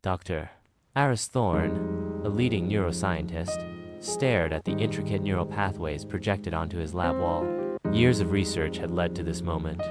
Dr. Aris Thorne, a leading neuroscientist, stared at the intricate neural pathways projected onto his lab wall. Years of research had led to this moment,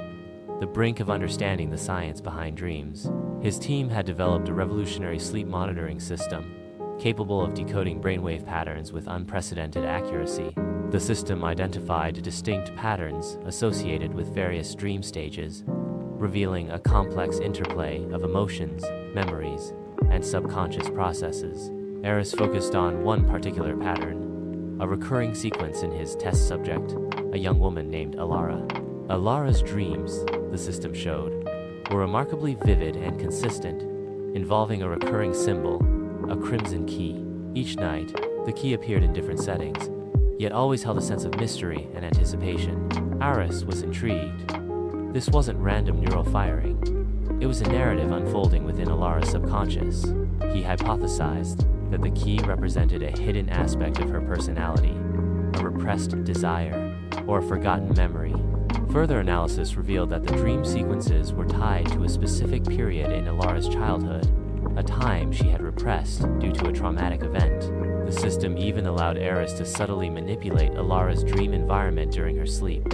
the brink of understanding the science behind dreams. His team had developed a revolutionary sleep monitoring system, capable of decoding brainwave patterns with unprecedented accuracy. The system identified distinct patterns associated with various dream stages, revealing a complex interplay of emotions, memories, and subconscious processes. Aris focused on one particular pattern, a recurring sequence in his test subject, a young woman named Alara. Alara's dreams, the system showed, were remarkably vivid and consistent, involving a recurring symbol, a crimson key. Each night, the key appeared in different settings, yet always held a sense of mystery and anticipation. Aris was intrigued. This wasn't random neural firing. It was a narrative unfolding within Alara's subconscious. He hypothesized that the key represented a hidden aspect of her personality, a repressed desire, or a forgotten memory. Further analysis revealed that the dream sequences were tied to a specific period in Alara's childhood, a time she had repressed due to a traumatic event. The system even allowed Aris to subtly manipulate Alara's dream environment during her sleep,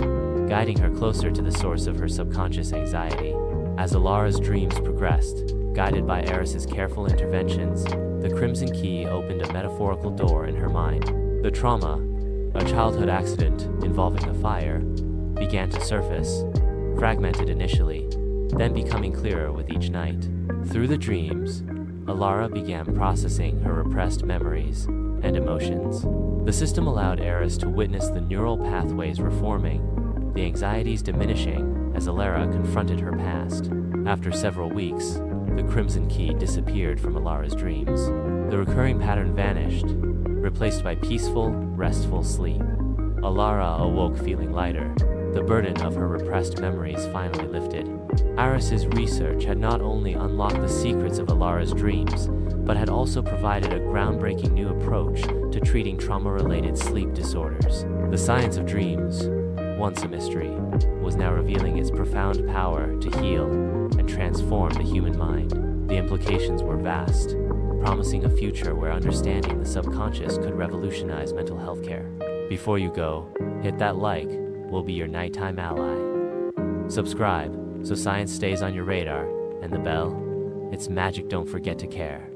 guiding her closer to the source of her subconscious anxiety. As Alara's dreams progressed, guided by Aris's careful interventions, the crimson key opened a metaphorical door in her mind. The trauma, a childhood accident involving a fire, began to surface, fragmented initially, then becoming clearer with each night. Through the dreams, Alara began processing her repressed memories and emotions. The system allowed Aris to witness the neural pathways reforming, the anxieties diminishing as Alara confronted her past. After several weeks, the crimson key disappeared from Alara's dreams. The recurring pattern vanished, replaced by peaceful, restful sleep. Alara awoke feeling lighter. The burden of her repressed memories finally lifted. Aris's research had not only unlocked the secrets of Alara's dreams, but had also provided a groundbreaking new approach to treating trauma-related sleep disorders. The science of dreams, once a mystery, was now revealing its profound power to heal and transform the human mind. The implications were vast, promising a future where understanding the subconscious could revolutionize mental health care. Before you go, hit that like. We'll be your nighttime ally. Subscribe so science stays on your radar, and the bell, it's magic, don't forget to care.